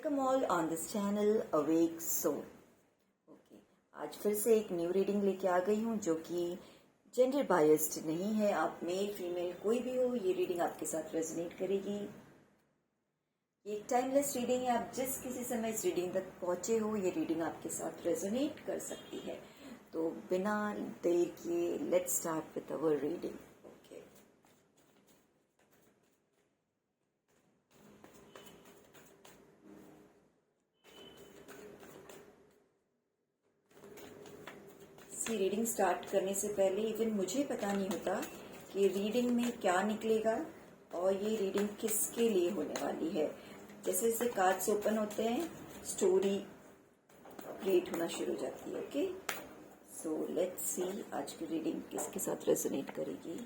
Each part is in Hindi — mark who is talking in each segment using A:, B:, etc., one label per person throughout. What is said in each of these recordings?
A: Welcome all on this channel awake soul. Okay, आज फिर से एक न्यू रीडिंग लेके आ गई हूँ जो कि जेंडर बायस्ड नहीं है। आप मेल फीमेल कोई भी हो, ये रीडिंग आपके साथ रेजोनेट करेगी। ये एक टाइमलेस रीडिंग है। आप जिस किसी समय इस रीडिंग तक पहुंचे हो, ये रीडिंग आपके साथ रेजोनेट कर सकती है। तो बिना देर किए let's start with our reading. Reading start करने से पहले इवन मुझे पता नहीं होता कि रीडिंग में क्या निकलेगा और ये रीडिंग किसके लिए होने वाली है। जैसे जैसे कार्ड्स ओपन होते हैं, स्टोरी क्रिएट होना शुरू हो जाती है। ओके, सो लेट्स सी आज की रीडिंग किसके साथ रेजोनेट करेगी।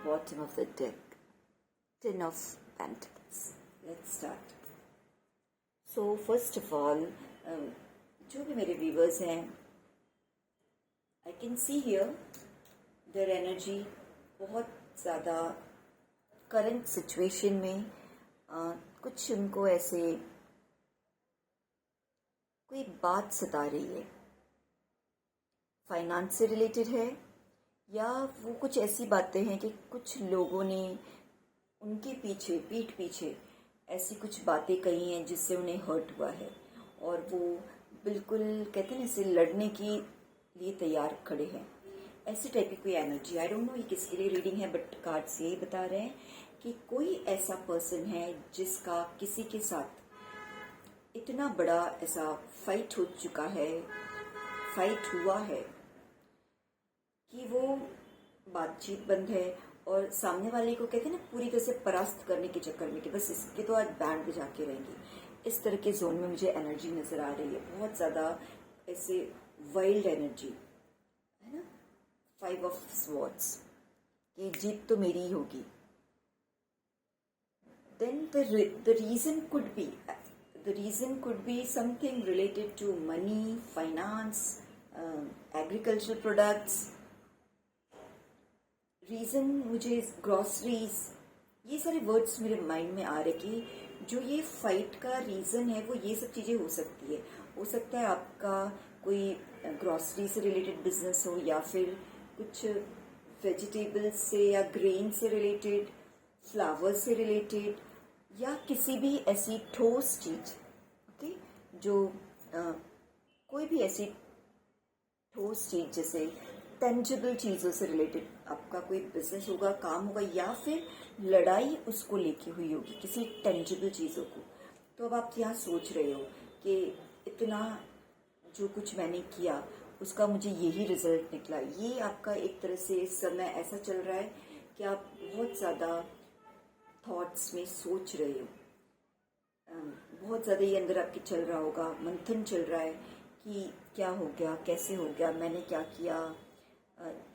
A: Bottom of the deck, Ten of Pentacles. Let's start. So first of all, जो भी मेरे व्यूवर्स हैं, I can see here their energy बहुत ज़्यादा करंट सिचुएशन में कुछ उनको ऐसे कोई बात सता रही है, फाइनेंस से रिलेटेड है या वो कुछ ऐसी बातें हैं कि कुछ लोगों ने उनके पीछे पीठ पीछे ऐसी कुछ बातें कही हैं जिससे उन्हें हर्ट हुआ है और वो बिल्कुल कहते हैं इसे लड़ने के लिए तैयार खड़े हैं। ऐसी टाइप की कोई एनर्जी, आई डोंट नो ये किसके लिए रीडिंग है, बट कार्ड्स यही बता रहे हैं कि कोई ऐसा पर्सन है जिसका किसी के साथ इतना बड़ा ऐसा फाइट हो चुका है, फाइट हुआ है कि वो बातचीत बंद है और सामने वाले को कहते हैं ना पूरी तरह से परास्त करने के चक्कर में कि बस इसके तो आज बैंड बजा के रहेंगी। इस तरह के जोन में मुझे एनर्जी नजर आ रही है, बहुत ज़्यादा ऐसे वाइल्ड एनर्जी है ना। 5 ऑफ स्वॉर्ड्स कि जीत तो मेरी ही होगी। Then the reason could be something related to money, finance, agriculture products. Reason मुझे ग्रॉसरीज, ये सारे वर्ड्स मेरे माइंड में आ रहे कि जो ये फाइट का रीज़न है वो ये सब चीज़ें हो सकती है। हो सकता है आपका कोई ग्रॉसरी से रिलेटेड बिजनेस हो या फिर कुछ वेजिटेबल्स से या ग्रेन से रिलेटेड, फ्लावर्स से रिलेटेड या किसी भी ऐसी ठोस चीज़, ओके, जो कोई भी ऐसी ठोस चीज़ जैसे टेंजिबल चीज़ों से रिलेटेड आपका कोई बिजनेस होगा, काम होगा या फिर लड़ाई उसको लेके हुई होगी किसी टेंजिबल चीज़ों को। तो अब आप यहाँ सोच रहे हो कि इतना जो कुछ मैंने किया उसका मुझे यही रिजल्ट निकला। ये आपका एक तरह से समय ऐसा चल रहा है कि आप बहुत ज़्यादा थॉट्स में सोच रहे हो, बहुत ज़्यादा ये अंदर आपके चल रहा होगा, मंथन चल रहा है कि क्या हो गया, कैसे हो गया, मैंने क्या किया,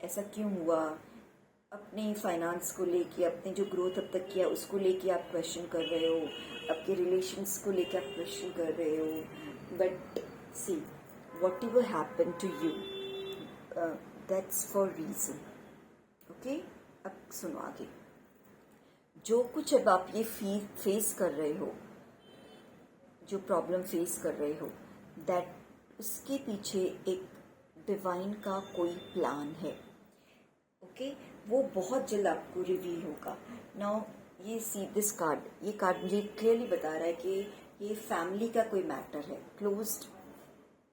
A: ऐसा क्यों हुआ। अपने फाइनेंस को लेके, अपने जो ग्रोथ अब तक किया उसको लेके आप क्वेश्चन कर रहे हो, आपके रिलेशंस को लेके आप क्वेश्चन कर रहे हो। But see whatever happen to you, that's for reason. Okay, अब सुनो आगे। जो कुछ अब आप ये फेस कर रहे हो, जो प्रॉब्लम फेस कर रहे हो, दैट उसके पीछे एक डिवाइन का कोई प्लान है। ओके, वो बहुत जल्द आपको रिवील होगा। नाउ ये सी दिस कार्ड, ये कार्ड मुझे क्लियरली बता रहा है कि ये फैमिली का कोई मैटर है। क्लोज्ड,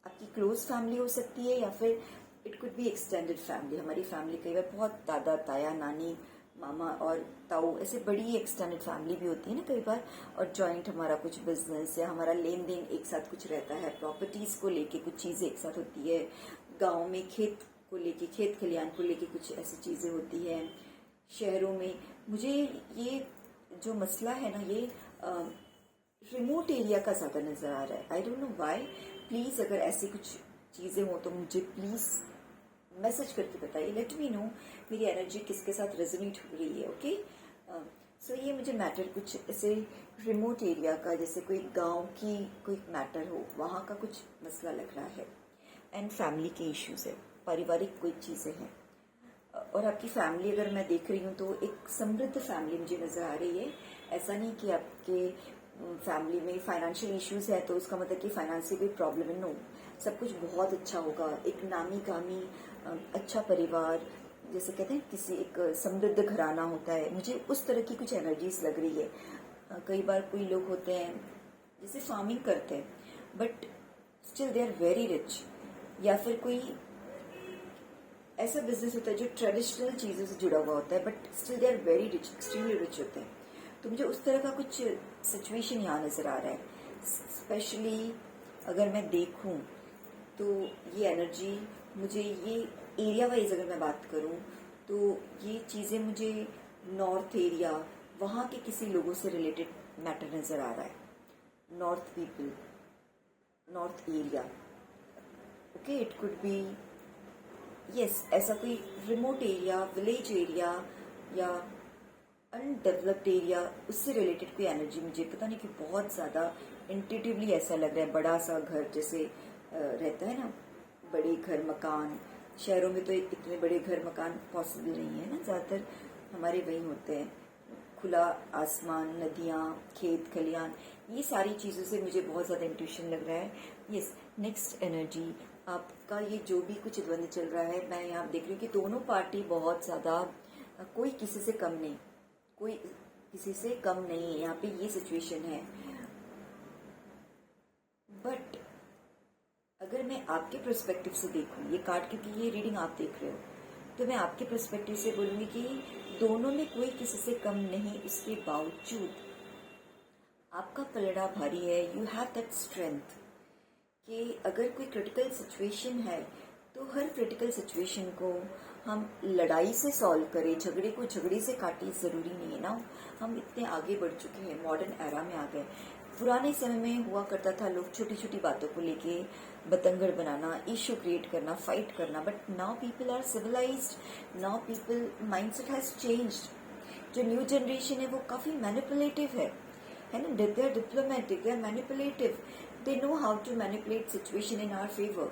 A: आपकी क्लोज फैमिली हो सकती है या फिर it could be extended family. हमारी फैमिली कई बार बहुत दादा, ताया, नानी, मामा और ताऊ, ऐसे बड़ी एक्सटेंडेड फैमिली भी होती है ना कई बार। और जॉइंट हमारा कुछ बिजनेस या हमारा लेन देन एक साथ कुछ रहता है, प्रॉपर्टीज को लेके कुछ चीज़ें एक साथ होती है, गांव में खेत को लेके, खेत खलियान को लेके कुछ ऐसी चीज़ें होती हैं, शहरों में। मुझे ये जो मसला है ना, ये रिमोट एरिया का ज़्यादा नज़र आ रहा है। आई डोंट नो व्हाई। प्लीज़ अगर ऐसी कुछ चीज़ें हो तो मुझे प्लीज़ मैसेज करके बताइए, लेट मी नो मेरी एनर्जी किसके साथ रेजोनेट हो रही है। ओके, सो ये मुझे मैटर कुछ ऐसे रिमोट एरिया का, जैसे कोई गांव की कोई मैटर हो, वहाँ का कुछ मसला लग रहा है एंड फैमिली के इश्यूज है। पारिवारिक कोई चीज़ें हैं। और आपकी फैमिली अगर मैं देख रही हूँ तो एक समृद्ध फैमिली मुझे नज़र आ रही है। ऐसा नहीं कि आपके फैमिली में फाइनेंशियल इश्यूज है तो उसका मतलब कि फाइनेंशियल कोई प्रॉब्लम है, नो। सब कुछ बहुत अच्छा होगा, एक नामी गामी अच्छा परिवार, जैसे कहते हैं किसी एक समृद्ध घराना होता है, मुझे उस तरह की कुछ एनर्जीज लग रही है। कई बार कोई लोग होते हैं जैसे फार्मिंग करते हैं but still they are very rich, या फिर कोई ऐसा बिजनेस होता है जो ट्रेडिशनल चीज़ों से जुड़ा हुआ होता है but still they are very rich, extremely rich होते हैं। तो मुझे उस तरह का कुछ सिचुएशन यहाँ नज़र आ रहा है। स्पेशली अगर मैं देखूँ तो ये एनर्जी मुझे, ये एरिया वाइज अगर मैं बात करूँ तो ये चीज़ें मुझे नॉर्थ एरिया, वहाँ के किसी लोगों से रिलेटेड मैटर नज़र आ रहा है। North people, north area, okay, it could be yes, ऐसा कोई रिमोट एरिया, विलेज एरिया या अनडेवलप्ड एरिया, उससे रिलेटेड कोई एनर्जी मुझे पता नहीं कि बहुत ज़्यादा इंट्यूटिवली ऐसा लग रहा है। बड़ा सा घर जैसे रहता है ना, बड़े घर मकान, शहरों में तो इतने बड़े घर मकान पॉसिबल नहीं है ना, ज़्यादातर हमारे वहीं होते हैं। खुला आसमान, नदियाँ, खेत खलियान, ये सारी चीज़ों से मुझे बहुत ज़्यादा इंट्यूशन लग रहा है। यस, नेक्स्ट एनर्जी आपका ये जो भी कुछ द्वंद्व चल रहा है, मैं यहाँ देख रही हूँ कि दोनों पार्टी बहुत ज़्यादा, कोई किसी से कम नहीं, कोई किसी से कम नहीं है, यहाँ पे ये सिचुएशन है। बट अगर मैं आपके पर्सपेक्टिव से देखूँ ये कार्ड, क्योंकि ये रीडिंग आप देख रहे हो, तो मैं आपके पर्सपेक्टिव से बोलूँगी कि दोनों में कोई किसी से कम नहीं, इसके बावजूद आपका पलड़ा भारी है। यू हैव दैट स्ट्रेंथ कि अगर कोई क्रिटिकल सिचुएशन है तो हर क्रिटिकल सिचुएशन को हम लड़ाई से सॉल्व करें, झगड़े को झगड़े से काटे, ज़रूरी नहीं है ना। हम इतने आगे बढ़ चुके हैं, मॉडर्न एरा में आ गए। पुराने समय में हुआ करता था लोग छोटी छोटी बातों को लेके बतंगड़ बनाना, इशू क्रिएट करना, फाइट करना, but now people are civilised, now people mindset has changed. जो न्यू जनरेशन है वो काफ़ी मैनिपुलेटिव है ना, they are diplomatic, they are manipulative, they know how to manipulate situation in our favor.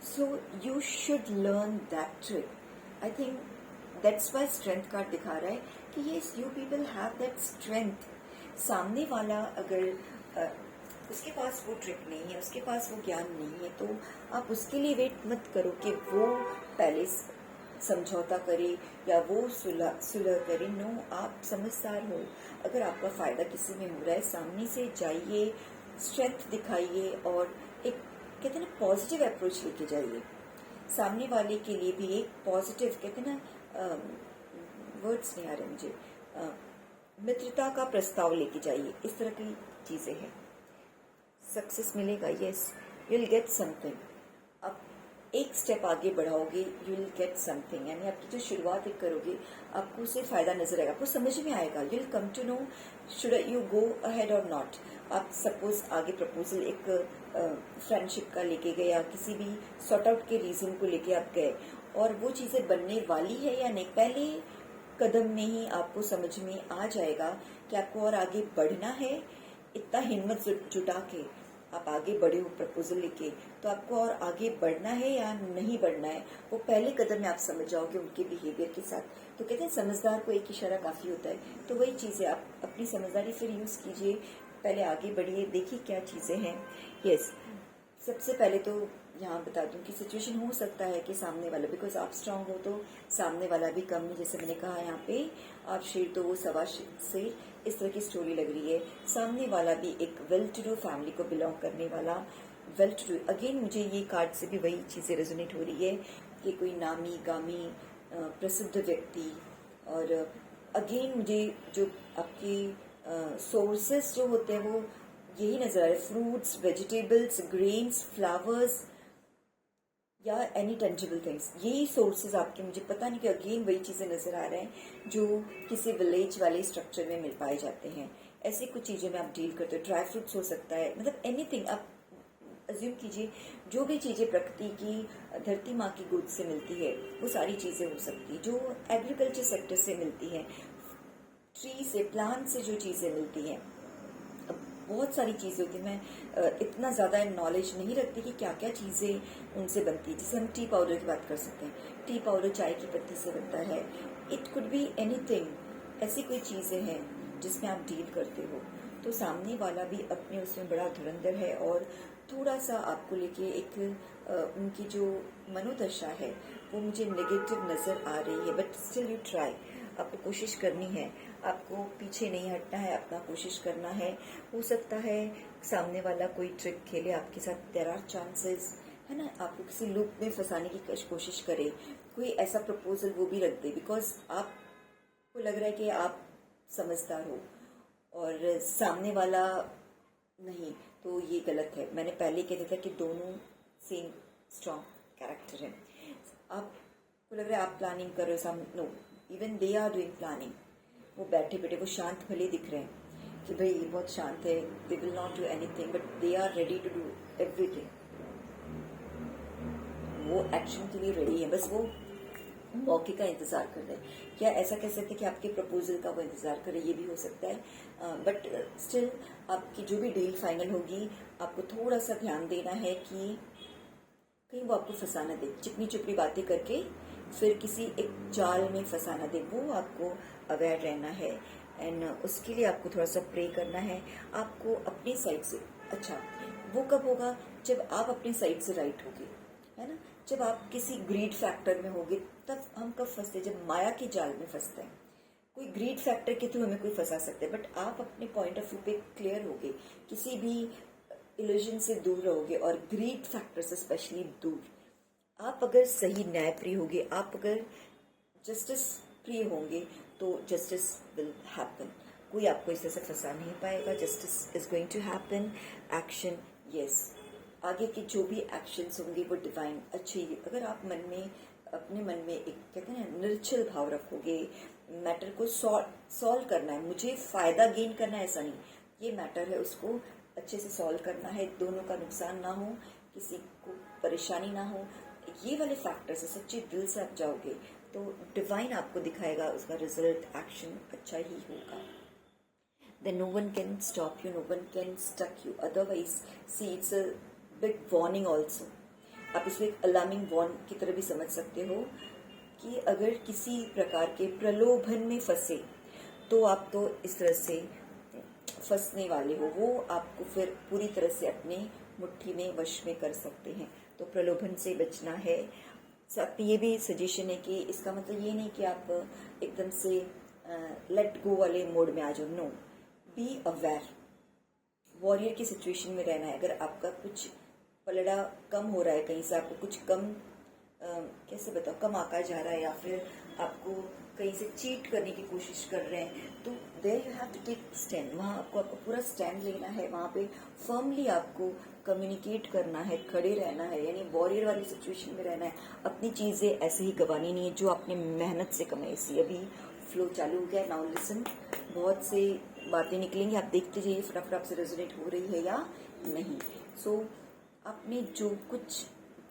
A: So you should learn that trick. I think that's why strength card दिखा रहा है कि yes, you people have that strength. सामने वाला अगर उसके पास वो ट्रिक नहीं है, उसके पास वो ज्ञान नहीं है, तो आप उसके लिए वेट मत करो कि वो पहले समझौता करे या वो सुलह करे। नो, आप समझदार हो, अगर आपका फायदा किसी में हो रहा है, सामने से जाइए, स्ट्रेंथ दिखाइए और एक कहते हैं ना पॉजिटिव अप्रोच लेके जाइए। सामने वाले के लिए भी एक पॉजिटिव, कहते हैं ना, वर्ड्स नहीं आ रहे मुझे, मित्रता का प्रस्ताव लेके जाइए। इस तरह की चीज़ें हैं। सक्सेस मिलेगा, yes, you will get something. आप एक स्टेप आगे बढ़ाओगे, यू विल गेट समथिंग, यानी आपकी जो शुरुआत एक करोगे आपको उससे फायदा नजर आएगा, आपको समझ में आएगा। You will come to know should you go ahead और नॉट। आप सपोज आगे प्रपोजल एक फ्रेंडशिप का लेके गए या किसी भी सॉर्ट आउट के रीजन को लेके आप गए और वो चीजें बनने वाली है या नहीं, पहले कदम में ही आपको समझ में आ जाएगा कि आपको और आगे बढ़ना है। इतना हिम्मत जुटा के आप आगे बढ़े हो प्रपोजल लेके, तो आपको और आगे बढ़ना है या नहीं बढ़ना है, वो पहले कदम में आप समझ जाओगे उनके बिहेवियर के साथ। तो कहते हैं समझदार को एक इशारा काफी होता है। तो वही चीज़ है, आप अपनी समझदारी फिर यूज कीजिए, पहले आगे बढ़िए, देखिए क्या चीज़ें हैं। यस, सबसे पहले तो यहाँ बता दूं कि सिचुएशन हो सकता है कि सामने वाला, बिकॉज आप स्ट्रांग हो तो सामने वाला भी कम नहीं, जैसे मैंने कहा यहाँ पे आप शेर तो वो सवा शेर, इस तरह की स्टोरी लग रही है। सामने वाला भी एक वेल टू डू फैमिली को बिलोंग करने वाला, वेल टू डू। अगेन मुझे ये कार्ड से भी वही चीज़ें रेजोनेट हो रही है कि कोई नामी गामी प्रसिद्ध व्यक्ति, और अगेन मुझे जो आपकी सोर्सेस जो होते हैं वो यही नजर आ रहे, फ्रूट्स, वेजिटेबल्स, ग्रेन्स, फ्लावर्स या एनी टेंजिबल थिंग्स, यही सोर्सेज आपके, मुझे पता नहीं कि अगेन वही चीज़ें नजर आ रहे हैं जो किसी विलेज वाले स्ट्रक्चर में मिल पाए जाते हैं। ऐसी कुछ चीज़ों में आप डील करते हो, ड्राई फ्रूट्स हो सकता है, मतलब एनीथिंग आप अज्यूम कीजिए, जो भी चीज़ें प्रकृति की, धरती माँ की गोद से मिलती है वो सारी चीज़ें हो सकती है, जो एग्रीकल्चर सेक्टर से मिलती है, ट्री से, प्लांट से जो चीज़ें मिलती हैं। बहुत सारी चीज़ें होती हैं। मैं इतना ज़्यादा नॉलेज नहीं रखती कि क्या क्या चीज़ें उनसे बनती है। जैसे हम टी पाउडर की बात कर सकते हैं, टी पाउडर चाय की पत्ती से बनता है। इट कुड बी एनीथिंग, ऐसी कोई चीज़ें हैं जिसमें आप डील करते हो, तो सामने वाला भी अपने उसमें बड़ा धुरंधर है और थोड़ा सा आपको लेके एक उनकी जो मनोदशा है वो मुझे नेगेटिव नज़र आ रही है। बट स्टिल यू ट्राई, आपको कोशिश करनी है, आपको पीछे नहीं हटना है, अपना कोशिश करना है। हो सकता है सामने वाला कोई ट्रिक खेले आपके साथ, देयर आर चांसेस, है ना, आपको किसी लूप में फंसाने की कोशिश करे, कोई ऐसा प्रपोजल वो भी रख दे बिकॉज आपको लग रहा है कि आप समझदार हो और सामने वाला नहीं, तो ये गलत है। मैंने पहले कह दिया था कि दोनों सेम स्ट्रॉन्ग कैरेक्टर है। आपको लग रहा है आप प्लानिंग कर रहे हो, no, even they are doing planning. वो बैठे बैठे वो शांत भले दिख रहे हैं कि भाई ये बहुत शांत है, they will not do anything, but they are ready to do everything. वो एक्शन के लिए रेडी है, बस वो मौके का इंतजार कर रहे हैं। क्या ऐसा कह सकते हैं कि आपके प्रपोजल का वो इंतजार करे, ये भी हो सकता है। बट स्टिल आपकी जो भी डील फाइनल होगी, आपको थोड़ा सा ध्यान देना है कि कहीं वो आपको फंसाना दे, चिकनी चुपड़ी बातें करके फिर किसी एक जाल में फंसाना दे, वो आपको अवेयर रहना है। एंड उसके लिए आपको थोड़ा सा प्रे करना है, आपको अपनी साइड से। अच्छा, वो कब होगा? जब आप अपनी साइड से राइट होगे, है ना। जब आप किसी ग्रीड फैक्टर में होगे, तब हम कब फंसते? जब माया के जाल में फंसते हैं। कोई ग्रीड फैक्टर के थ्रू हमें कोई फंसा सकता है, बट आप अपने पॉइंट ऑफ व्यू पे क्लियर होगे, किसी भी इल्यूजन से दूर रहोगे और ग्रीड फैक्टर से स्पेशली दूर। आप अगर सही न्याय प्रिय होगे, आप अगर जस्टिस प्रिय होंगे, तो जस्टिस विल हैपन। कोई आपको इस तरह से फंसा नहीं पाएगा। Justice is going to happen. Action, yes, आगे के जो भी एक्शंस होंगे वो डिवाइन अच्छे। अगर आप मन में, अपने मन में एक कहते हैं ना निर्छल भाव रखोगे, मैटर को सॉल्व करना है, मुझे फायदा गेन करना है, ऐसा नहीं, ये मैटर है, उसको अच्छे से सॉल्व करना है, दोनों का नुकसान ना हो, किसी को परेशानी ना हो, ये वाले फैक्टर से सच्चे दिल से आप जाओगे तो डिवाइन आपको दिखाएगा, उसका रिजल्ट, एक्शन अच्छा ही होगा। Then no one can stop you, no one can stuck you. Otherwise, see, it's a big warning also. आप इसको एक अलार्मिंग वॉर्न की तरह भी समझ सकते हो कि अगर किसी प्रकार के प्रलोभन में फंसे तो आप तो इस तरह से फंसने वाले हो, वो आपको फिर पूरी तरह से अपने मुट्ठी में वश में कर सकते हैं। तो प्रलोभन से बचना है। साथ में ये भी सजेशन है कि इसका मतलब ये नहीं कि आप एकदम से लेट गो वाले मोड में आ जाओ, नो, बी अवेयर, वॉरियर की सिचुएशन में रहना है। अगर आपका कुछ पलड़ा कम हो रहा है, कहीं से आपको कुछ कम कैसे बताओ, कम आका जा रहा है, या फिर आपको कहीं से चीट करने की कोशिश कर रहे हैं, तो there you have to take stand. वहाँ आपको पूरा स्टैंड लेना है, वहाँ पे फर्मली आपको कम्युनिकेट करना है, खड़े रहना है, यानी वॉरियर वाली सिचुएशन में रहना है। अपनी चीज़ें ऐसे ही गंवानी नहीं है जो आपने मेहनत से कमाई। सी अभी फ्लो चालू हो गया, नाउ लिसन, बहुत से बातें निकलेंगी, आप देखते जाइए फटाफट आपसे रेजोनेट हो रही है या नहीं। सो आपने जो कुछ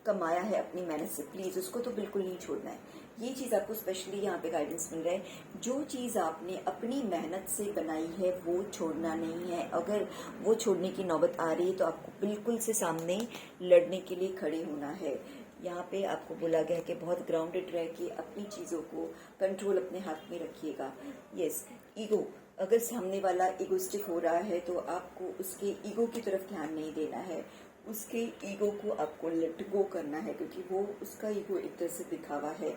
A: कमाया है अपनी मेहनत से, प्लीज उसको तो बिल्कुल नहीं छोड़ना है। ये चीज आपको स्पेशली यहाँ पे गाइडेंस मिल रहा है, जो चीज आपने अपनी मेहनत से बनाई है वो छोड़ना नहीं है। अगर वो छोड़ने की नौबत आ रही है तो आपको बिल्कुल से सामने लड़ने के लिए खड़े होना है। यहाँ पे आपको बोला गया है कि बहुत ग्राउंडेड रह के अपनी चीजों को कंट्रोल अपने हाथ में रखिएगा। यस, ईगो, अगर सामने वाला इगोस्टिक हो रहा है तो आपको उसके ईगो की तरफ ध्यान नहीं देना है, उसके ईगो को आपको लेट गो करना है, क्योंकि वो उसका ईगो एक तरह से दिखावा है।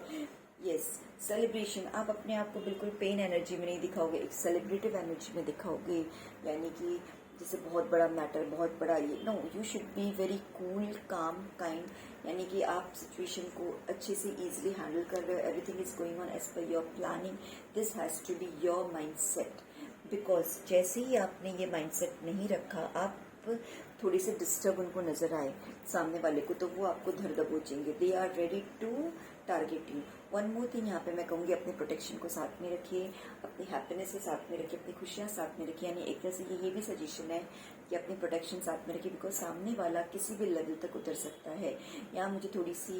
A: यस, सेलिब्रेशन, आप अपने आप को बिल्कुल पेन एनर्जी में नहीं दिखाओगे, एक सेलिब्रेटिव एनर्जी में दिखाओगे, यानी कि जैसे बहुत बड़ा मैटर, बहुत बड़ा ये, no, you should be very cool, calm, kind, यानी कि आप सिचुएशन को अच्छे से इजीली हैंडल कर रहे हो, everything is going on as per your planning, this has to be your mindset. Because जैसे ही आपने ये माइंडसेट नहीं रखा, आप थोड़ी से डिस्टर्ब उनको नजर आए सामने वाले को, तो वो आपको धर दबोचेंगे, they are ready to target you. One more thing यहाँ पे मैं कहूँगी, अपने प्रोटेक्शन को साथ में रखिए, अपनी हैप्पीनेस के साथ में रखिए, अपनी खुशियाँ साथ में रखिए। यानी एक तरह से ये भी सजेशन है कि अपनी प्रोटेक्शन साथ में रखिए, बिकॉज सामने वाला किसी भी लेवल तक उतर सकता है। यहाँ मुझे थोड़ी सी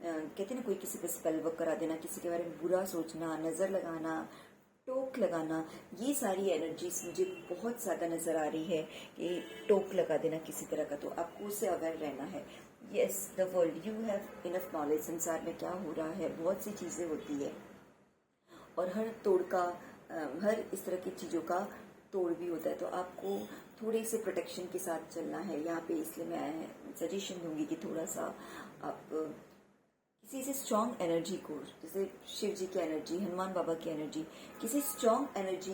A: कहते हैं ना, कोई किसी पे स्पेल वर्क करा देना, किसी के बारे में बुरा सोचना, नजर लगाना, टोक लगाना, ये सारी एनर्जीज मुझे बहुत ज़्यादा नज़र आ रही है कि टोक लगा देना किसी तरह का, तो आपको उससे अवेयर रहना है। Yes, the world, you have enough knowledge, संसार में क्या हो रहा है, बहुत सी चीज़ें होती है और हर तोड़ का हर इस तरह की चीज़ों का तोड़ भी होता है, तो आपको थोड़े से प्रोटेक्शन के साथ चलना है यहाँ पे। इसलिए मैं सजेशन दूंगी कि थोड़ा सा आप किसी से स्ट्रॉन्ग एनर्जी को, जैसे शिव जी की एनर्जी, हनुमान बाबा की एनर्जी, किसी स्ट्रॉन्ग एनर्जी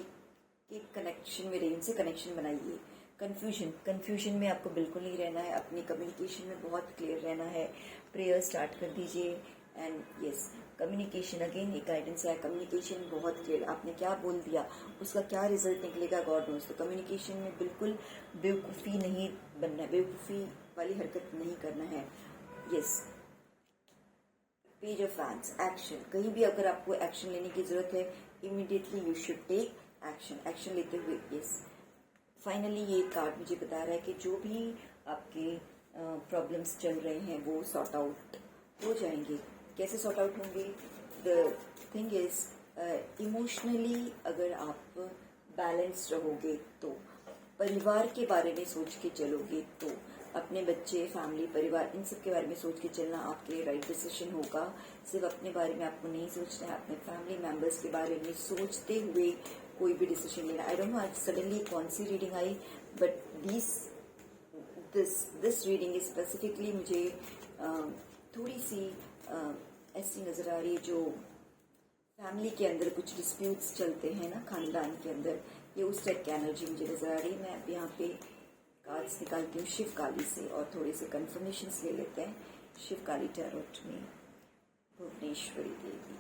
A: के कनेक्शन में रहिए, उनसे कनेक्शन बनाइए। कन्फ्यूजन में आपको बिल्कुल नहीं रहना है, अपनी कम्युनिकेशन में बहुत क्लियर रहना है। प्रेयर स्टार्ट कर दीजिए एंड यस, कम्युनिकेशन अगेन एक गाइडेंस है, कम्युनिकेशन बहुत क्लियर, आपने क्या बोल दिया उसका क्या रिजल्ट निकलेगा गॉड नोस। तो कम्युनिकेशन में बिल्कुल बेवकूफ़ी नहीं बनना है, बेवकूफ़ी वाली हरकत नहीं करना है। Yes, page of wands, action, कहीं भी अगर आपको एक्शन लेने की जरूरत है, immediately you should take action, action लेते हुए। यस, फाइनली ये कार्ड मुझे बता रहा है कि जो भी आपके प्रॉब्लम्स चल रहे हैं वो सॉर्ट आउट हो जाएंगे। कैसे सॉर्ट आउट होंगे? द थिंग इज इमोशनली अगर आप बैलेंस रहोगे तो, परिवार के बारे में सोच के चलोगे तो, अपने बच्चे, फैमिली, परिवार, इन सब के बारे में सोच के चलना आपके लिए राइट डिसीजन होगा। सिर्फ अपने बारे में आपको नहीं सोचना है, अपने फैमिली मेंबर्स के बारे में सोचते हुए कोई भी डिसीजन लेना। आई डोंट नो आज सडनली कौन सी रीडिंग आई, but this reading is specifically मुझे थोड़ी सी ऐसी नजर आ रही है, जो फैमिली के अंदर कुछ डिस्प्यूट्स चलते हैं ना, खानदान के अंदर, ये उस टाइप की एनर्जी मुझे नजर आ रही है। मैं अब यहाँ पे कार्ड्स निकालती हूँ शिव काली से और थोड़े से कंफर्मेशंस ले लेते हैं। शिव काली टैरोट में भुवनेश्वरी देवी,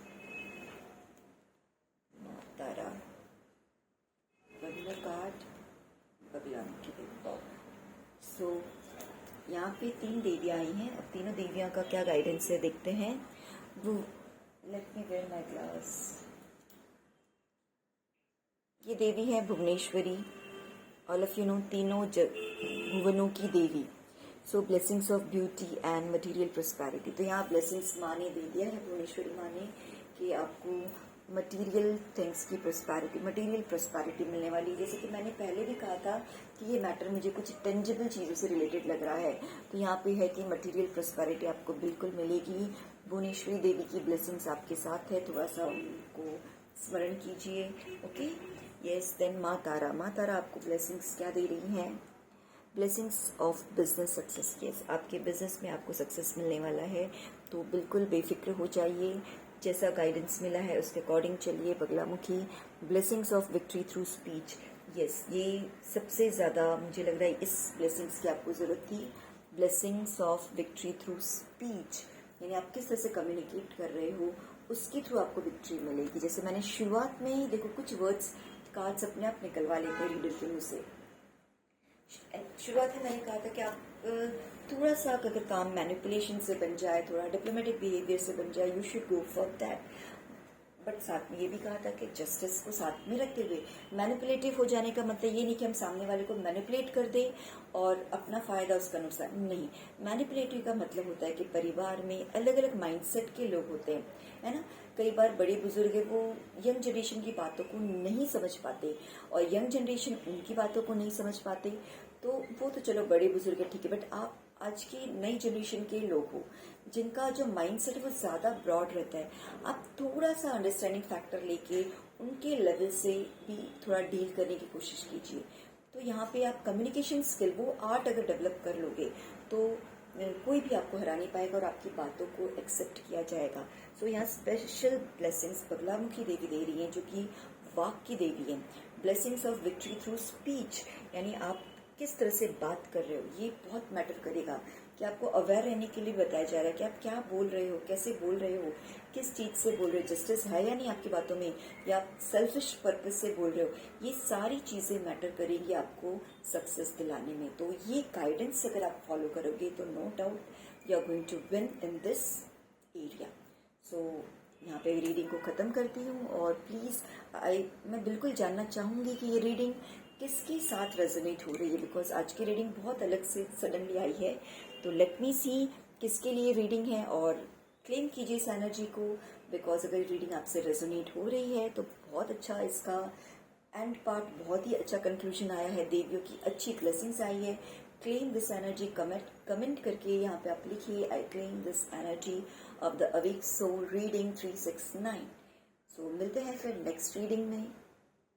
A: माँ तारा, बगला कार्ड, बगला की देवी। सो यहाँ पे 3 देवियाँ आई हैं। अब तीनों देवियाँ का क्या गाइडेंस है देखते हैं। वो let me wear my glass. ये देवी है Bhuvaneshwari, all of you know, तीनों भुवनों की देवी। So blessings of beauty and material prosperity. तो यहाँ ब्लेसिंग्स माँ ने दे दिया है, भुवनेश्वरी माँ ने, कि आपको मटेरियल थिंग्स की प्रॉस्पेरिटी, मटेरियल प्रॉस्पेरिटी मिलने वाली। जैसे कि मैंने पहले भी कहा था कि ये मैटर मुझे कुछ टेंजिबल चीज़ों से रिलेटेड लग रहा है, तो यहाँ पे है कि मटेरियल प्रॉस्पेरिटी आपको बिल्कुल मिलेगी। भुवनेश्वरी देवी की ब्लेसिंग्स आपके साथ है, थोड़ा सा उनको स्मरण कीजिए। Okay, yes. देन माँ तारा, माँ तारा आपको ब्लेसिंग्स क्या दे रही हैं? Blessings of business success. Yes, आपके बिजनेस में आपको सक्सेस मिलने वाला है, तो बिल्कुल बेफिक्र हो जाइए, जैसा गाइडेंस मिला है उसके अकॉर्डिंग चलिए। Baglamukhi, blessings of victory through speech. Yes, ये सबसे ज़्यादा मुझे लग रहा है इस ब्लेसिंग्स की आपको ज़रूरत थी। Blessings of victory through speech, यानी आप किस तरह से कम्युनिकेट कर रहे हो उसके थ्रू आपको विक्ट्री मिलेगी। जैसे मैंने शुरुआत में ही देखो कुछ वर्ड्स, कार्ड्स अपने आप निकलवा लेते हैं रीडर के मुँह से। शुरुआत में मैंने कहा था कि आप थोड़ा सा अगर काम मैनिपुलेशन से बन जाए, थोड़ा डिप्लोमेटिक बिहेवियर से बन जाए, you should go for that. But साथ में ये भी कहा था कि जस्टिस को साथ में रखते हुए, मैनिपुलेटिव हो जाने का मतलब ये नहीं कि हम सामने वाले को मैनिपुलेट कर दें और अपना फायदा उसका नुकसान नहीं। मैनिपुलेटिव का मतलब होता है कि परिवार में अलग अलग माइंडसेट के लोग होते हैं, है ना। कई बार बड़े बुजुर्ग है वो यंग जनरेशन की बातों को नहीं समझ पाते और यंग जनरेशन उनकी बातों को नहीं समझ पाते, तो वो तो चलो बड़े बुजुर्ग है ठीक है, बट आप आज की नई जनरेशन के लोग हो जिनका जो माइंडसेट है वो ज़्यादा ब्रॉड रहता है, आप थोड़ा सा अंडरस्टैंडिंग फैक्टर लेके उनके लेवल से भी थोड़ा डील करने की कोशिश कीजिए। तो यहाँ पे आप कम्युनिकेशन स्किल, वो आर्ट अगर डेवलप कर लोगे तो कोई भी आपको हरा नहीं पाएगा और आपकी बातों को एक्सेप्ट किया जाएगा। सो यहाँ स्पेशल ब्लेसिंग्स बगलामुखी देवी दे रही हैं, जो कि वाक की देवी है। Blessings of victory through speech, यानी आप किस तरह से बात कर रहे हो ये बहुत मैटर करेगा। कि आपको अवेयर रहने के लिए बताया जा रहा है कि आप क्या बोल रहे हो, कैसे बोल रहे हो, किस चीज़ से बोल रहे हो, जस्टिस है या नहीं आपकी बातों में, या आप सेल्फिश पर्पज से बोल रहे हो। ये सारी चीज़ें मैटर करेंगी आपको सक्सेस दिलाने में। तो ये गाइडेंस अगर आप फॉलो करोगे तो no doubt you are going to win in this area. So यहाँ पे रीडिंग को ख़त्म करती हूँ और प्लीज़ मैं बिल्कुल जानना चाहूँगी कि ये रीडिंग किसके साथ रेजोनेट हो रही है, बिकॉज आज की रीडिंग बहुत अलग से सडनली आई है। तो लेट मी सी किसके लिए रीडिंग है और क्लेम कीजिए इस एनर्जी को, बिकॉज अगर रीडिंग आपसे रेजोनेट हो रही है तो बहुत अच्छा इसका एंड पार्ट, बहुत ही अच्छा कंक्लूजन आया है, देवियों की अच्छी ब्लेसिंग्स आई है। क्लेम दिस एनर्जी, कमेंट करके यहाँ पे आप लिखिए I claim this energy of the awake soul reading 369। So मिलते हैं फिर नेक्स्ट रीडिंग में।